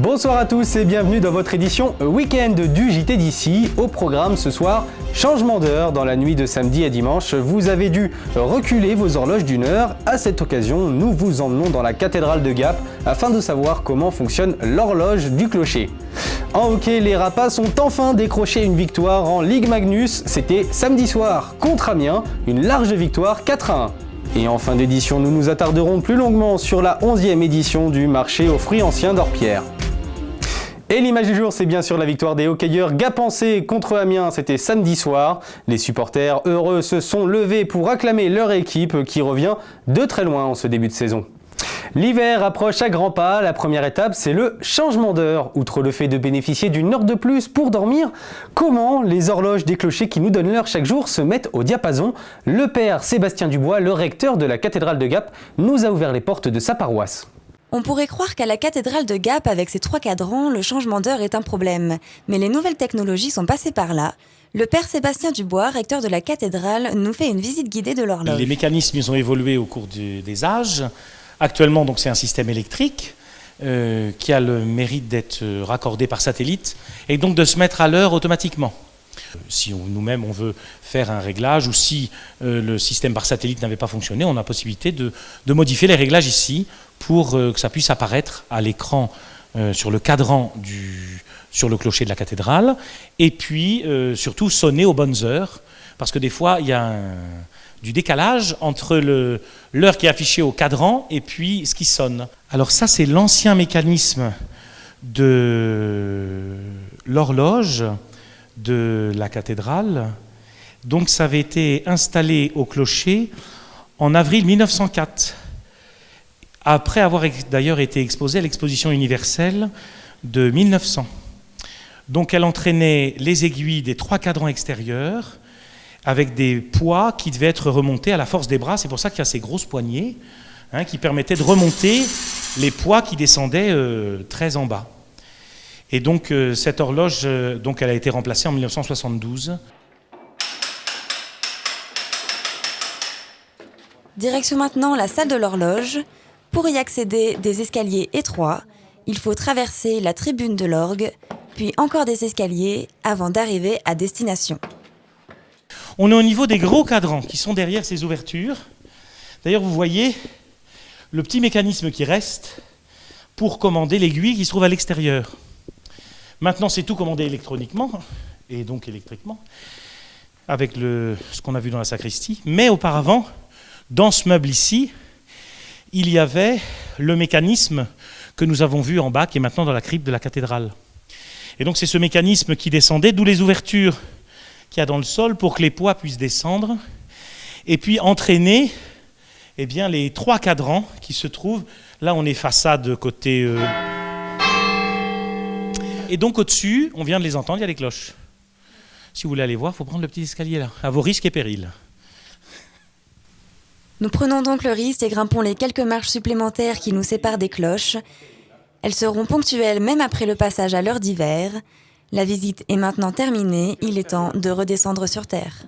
Bonsoir à tous et bienvenue dans votre édition week-end du JT d'ici. Au programme ce soir, changement d'heure dans la nuit de samedi à dimanche. Vous avez dû reculer vos horloges d'une heure. À cette occasion, nous vous emmenons dans la cathédrale de Gap afin de savoir comment fonctionne l'horloge du clocher. En hockey, les Rapaces ont enfin décroché une victoire en Ligue Magnus. C'était samedi soir contre Amiens, une large victoire 4-1. Et en fin d'édition, nous nous attarderons plus longuement sur la 11e édition du marché aux fruits anciens d'Orpierre. Et l'image du jour, c'est bien sûr la victoire des hockeyeurs gapençais contre Amiens, c'était samedi soir. Les supporters heureux se sont levés pour acclamer leur équipe qui revient de très loin en ce début de saison. L'hiver approche à grands pas, la première étape c'est le changement d'heure. Outre le fait de bénéficier d'une heure de plus pour dormir, comment les horloges des clochers qui nous donnent l'heure chaque jour se mettent au diapason? Le père Sébastien Dubois, le recteur de la cathédrale de Gap, nous a ouvert les portes de sa paroisse. On pourrait croire qu'à la cathédrale de Gap, avec ses 3 cadrans, le changement d'heure est un problème. Mais les nouvelles technologies sont passées par là. Le père Sébastien Dubois, recteur de la cathédrale, nous fait une visite guidée de l'horloge. Les mécanismes ils ont évolué au cours des âges. Actuellement, donc, c'est un système électrique qui a le mérite d'être raccordé par satellite et donc de se mettre à l'heure automatiquement. Si nous-mêmes on veut faire un réglage ou si le système par satellite n'avait pas fonctionné, on a la possibilité de modifier les réglages ici pour que ça puisse apparaître à l'écran sur le cadran sur le clocher de la cathédrale et puis surtout sonner aux bonnes heures parce que des fois il y a du décalage entre l'heure qui est affichée au cadran et puis ce qui sonne. Alors ça c'est l'ancien mécanisme de l'horloge de la cathédrale. Donc ça avait été installé au clocher en avril 1904, après avoir d'ailleurs été exposé à l'exposition universelle de 1900. Donc elle entraînait les aiguilles des 3 cadrans extérieurs avec des poids qui devaient être remontés à la force des bras. C'est pour ça qu'il y a ces grosses poignées qui permettaient de remonter les poids qui descendaient très en bas. Et donc cette horloge, elle a été remplacée en 1972. Direction maintenant la salle de l'horloge. Pour y accéder, des escaliers étroits. Il faut traverser la tribune de l'orgue, puis encore des escaliers avant d'arriver à destination. On est au niveau des gros cadrans qui sont derrière ces ouvertures. D'ailleurs, vous voyez le petit mécanisme qui reste pour commander l'aiguille qui se trouve à l'extérieur. Maintenant, c'est tout commandé électroniquement, et donc électriquement, avec ce qu'on a vu dans la sacristie. Mais auparavant, dans ce meuble ici, il y avait le mécanisme que nous avons vu en bas, qui est maintenant dans la crypte de la cathédrale. Et donc c'est ce mécanisme qui descendait, d'où les ouvertures qu'il y a dans le sol pour que les poids puissent descendre, et puis entraîner les 3 cadrans qui se trouvent. Là, on est façade côté... Et donc au-dessus, on vient de les entendre, il y a les cloches. Si vous voulez aller voir, il faut prendre le petit escalier là, à vos risques et périls. Nous prenons donc le risque et grimpons les quelques marches supplémentaires qui nous séparent des cloches. Elles seront ponctuelles même après le passage à l'heure d'hiver. La visite est maintenant terminée, il est temps de redescendre sur terre.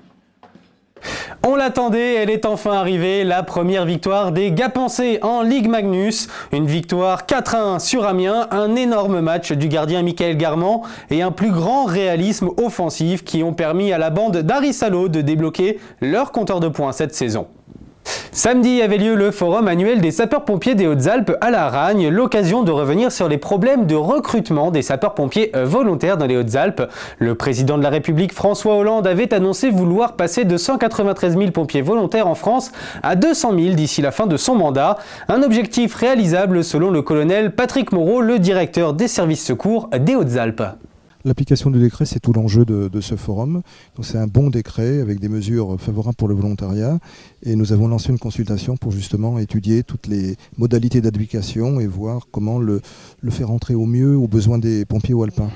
On l'attendait, elle est enfin arrivée, la première victoire des Gapençais en Ligue Magnus. Une victoire 4-1 sur Amiens, un énorme match du gardien Michael Garmand et un plus grand réalisme offensif qui ont permis à la bande d'Harry Salo de débloquer leur compteur de points cette saison. Samedi avait lieu le forum annuel des sapeurs-pompiers des Hautes-Alpes à La Ragne, l'occasion de revenir sur les problèmes de recrutement des sapeurs-pompiers volontaires dans les Hautes-Alpes. Le président de la République François Hollande avait annoncé vouloir passer de 193 000 pompiers volontaires en France à 200 000 d'ici la fin de son mandat. Un objectif réalisable selon le colonel Patrick Moreau, le directeur des services secours des Hautes-Alpes. L'application du décret, c'est tout l'enjeu de ce forum. Donc c'est un bon décret avec des mesures favorables pour le volontariat. Et nous avons lancé une consultation pour justement étudier toutes les modalités d'application et voir comment le faire entrer au mieux aux besoins des pompiers ou alpins.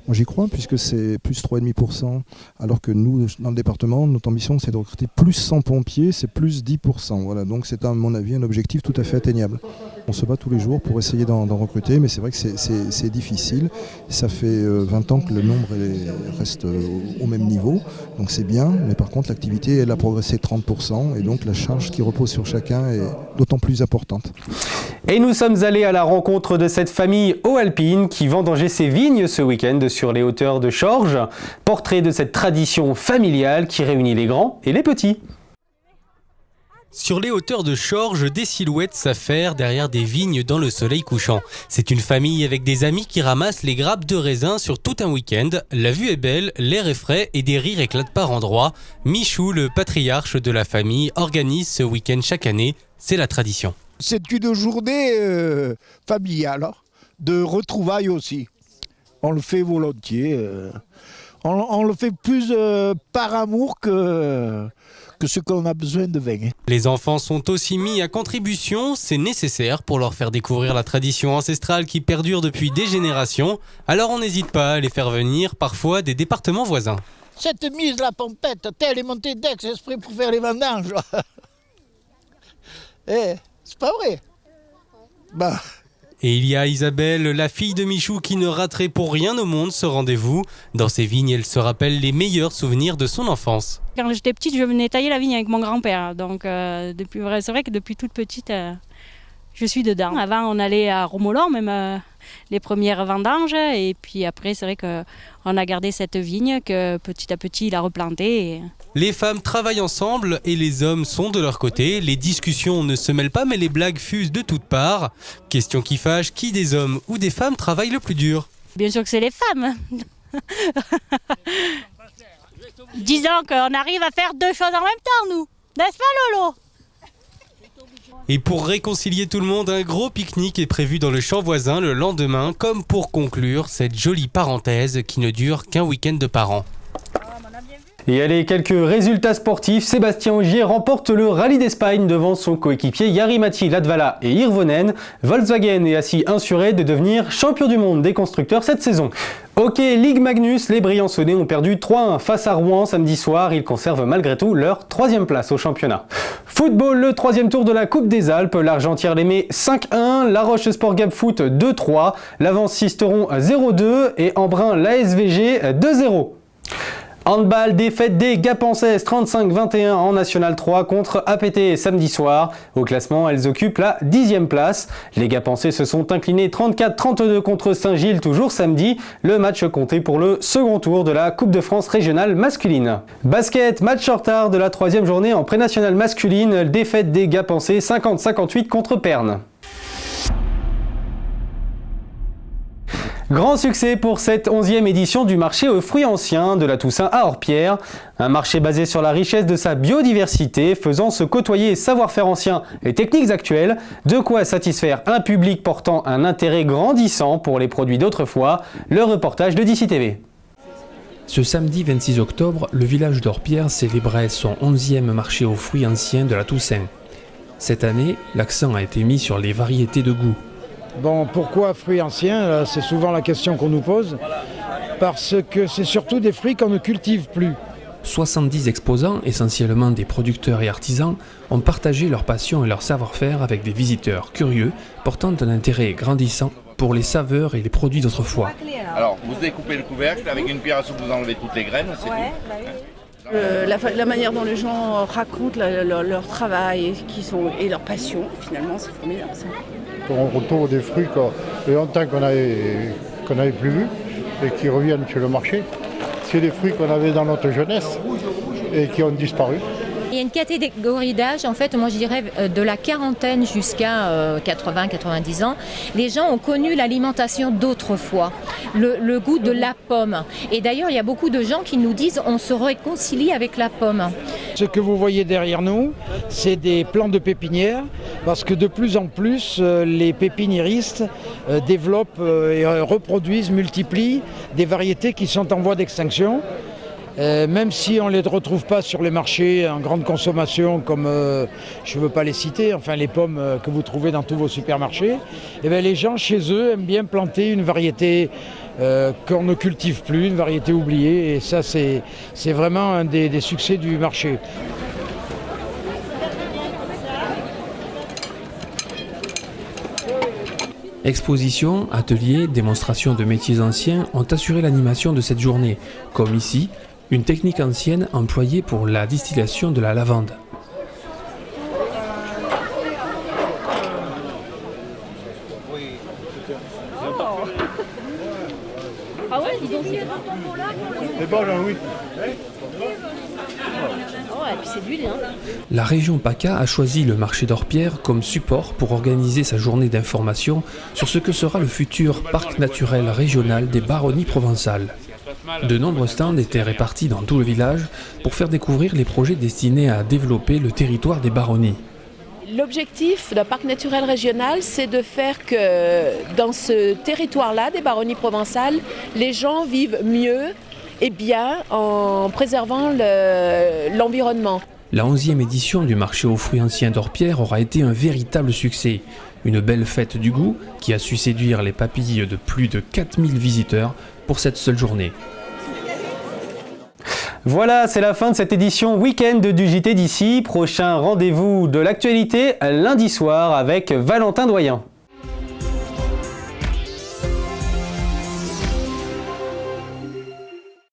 Moi j'y crois puisque c'est plus 3,5%, alors que nous, dans le département, notre ambition c'est de recruter plus 100 pompiers, c'est plus 10%. Voilà, donc c'est à mon avis un objectif tout à fait atteignable. On se bat tous les jours pour essayer d'en recruter, mais c'est vrai que c'est difficile. Ça fait 20 ans que le nombre reste au même niveau, donc c'est bien, mais par contre l'activité elle a progressé de 30%, et donc la charge qui repose sur chacun est d'autant plus importante. Et nous sommes allés à la rencontre de cette famille haut-alpine qui vendangeait ses vignes ce week-end sur les hauteurs de Chorges. Portrait de cette tradition familiale qui réunit les grands et les petits. Sur les hauteurs de Chorges, des silhouettes s'affairent derrière des vignes dans le soleil couchant. C'est une famille avec des amis qui ramassent les grappes de raisin sur tout un week-end. La vue est belle, l'air est frais et des rires éclatent par endroits. Michou, le patriarche de la famille, organise ce week-end chaque année. C'est la tradition. C'est une journée familiale, de retrouvailles aussi. On le fait volontiers. On le fait plus par amour que ce qu'on a besoin de vin. Les enfants sont aussi mis à contribution, c'est nécessaire pour leur faire découvrir la tradition ancestrale qui perdure depuis des générations. Alors on n'hésite pas à les faire venir, parfois des départements voisins. Cette mise la pompette, elle est montée d'Aix exprès pour faire les vendanges. C'est pas vrai. Bah. Et il y a Isabelle, la fille de Michou, qui ne raterait pour rien au monde ce rendez-vous. Dans ses vignes, elle se rappelle les meilleurs souvenirs de son enfance. Quand j'étais petite, je venais tailler la vigne avec mon grand-père. Donc c'est vrai que depuis toute petite, je suis dedans. Avant, on allait à Romolan, même les premières vendanges. Et puis après, c'est vrai qu'on a gardé cette vigne que petit à petit, il a replantée. Les femmes travaillent ensemble et les hommes sont de leur côté. Les discussions ne se mêlent pas, mais les blagues fusent de toutes parts. Question qui fâche, qui des hommes ou des femmes travaille le plus dur? Bien sûr que c'est les femmes. Disons qu'on arrive à faire deux choses en même temps, nous. N'est-ce pas, Lolo? Et pour réconcilier tout le monde, un gros pique-nique est prévu dans le champ voisin le lendemain, comme pour conclure cette jolie parenthèse qui ne dure qu'un week-end par an. Et allez, quelques résultats sportifs. Sébastien Ogier remporte le Rallye d'Espagne devant son coéquipier Jari-Matti Latvala et Hirvonen. Volkswagen est ainsi assuré de devenir champion du monde des constructeurs cette saison. Hockey Ligue Magnus, les Briançonnais ont perdu 3-1 face à Rouen samedi soir. Ils conservent malgré tout leur 3e place au championnat. Football, le 3e tour de la Coupe des Alpes. L'Argentière-Lémé 5-1, La Roche Sport Gap Foot 2-3, l'Avance Sisteron 0-2 et Embrun l'ASVG 2-0. Handball, défaite des Gapençaises 35-21 en National 3 contre APT samedi soir. Au classement, elles occupent la 10e place. Les Gapençais se sont inclinés 34-32 contre Saint-Gilles toujours samedi. Le match comptait pour le second tour de la Coupe de France régionale masculine. Basket, match en retard de la 3e journée en pré-nationale masculine. Défaite des Gapençais 50-58 contre Pernes. Grand succès pour cette 11e édition du marché aux fruits anciens de la Toussaint à Orpierre. Un marché basé sur la richesse de sa biodiversité, faisant se côtoyer savoir-faire ancien et techniques actuelles, de quoi satisfaire un public portant un intérêt grandissant pour les produits d'autrefois. Le reportage de DC TV. Ce samedi 26 octobre, le village d'Orpierre célébrait son 11e marché aux fruits anciens de la Toussaint. Cette année, l'accent a été mis sur les variétés de goût. Bon, pourquoi fruits anciens? C'est souvent la question qu'on nous pose. Parce que c'est surtout des fruits qu'on ne cultive plus. 70 exposants, essentiellement des producteurs et artisans, ont partagé leur passion et leur savoir-faire avec des visiteurs curieux, portant un intérêt grandissant pour les saveurs et les produits d'autrefois. Alors, vous découpez le couvercle, avec une pierre à soupe, vous enlevez toutes les graines, c'est tout. La manière dont les gens racontent leur travail et leur passion, finalement, c'est formidable ça. On retrouve des fruits qu'il y a longtemps qu'on n'avait plus vus et qui reviennent sur le marché. C'est des fruits qu'on avait dans notre jeunesse et qui ont disparu. Il y a une catégorie d'âge, en fait, moi je dirais de la quarantaine jusqu'à 80-90 ans. Les gens ont connu l'alimentation d'autrefois, le goût de la pomme. Et d'ailleurs, il y a beaucoup de gens qui nous disent on se réconcilie avec la pomme. Ce que vous voyez derrière nous, c'est des plants de pépinière, parce que de plus en plus, les pépiniéristes développent et reproduisent, multiplient des variétés qui sont en voie d'extinction. Même si on ne les retrouve pas sur les marchés en grande consommation comme, je ne veux pas les citer, enfin les pommes que vous trouvez dans tous vos supermarchés, et bien les gens chez eux aiment bien planter une variété qu'on ne cultive plus, une variété oubliée, et ça c'est vraiment un des succès du marché. Expositions, ateliers, démonstrations de métiers anciens ont assuré l'animation de cette journée, comme ici, une technique ancienne employée pour la distillation de la lavande. Ah ouais, dis donc, c'est bon, Jean-Louis. Oh, et puis c'est d'huile, hein. La région PACA a choisi le marché d'Orpierre comme support pour organiser sa journée d'information sur ce que sera le futur parc naturel régional des Baronnies provençales. De nombreux stands étaient répartis dans tout le village pour faire découvrir les projets destinés à développer le territoire des Baronnies. L'objectif d'un parc naturel régional, c'est de faire que dans ce territoire-là, des Baronnies provençales, les gens vivent mieux et bien en préservant l'environnement. La 11e édition du marché aux fruits anciens d'Orpierre aura été un véritable succès. Une belle fête du goût qui a su séduire les papilles de plus de 4000 visiteurs pour cette seule journée. Voilà, c'est la fin de cette édition week-end du JT d'ici. Prochain rendez-vous de l'actualité lundi soir avec Valentin Doyen.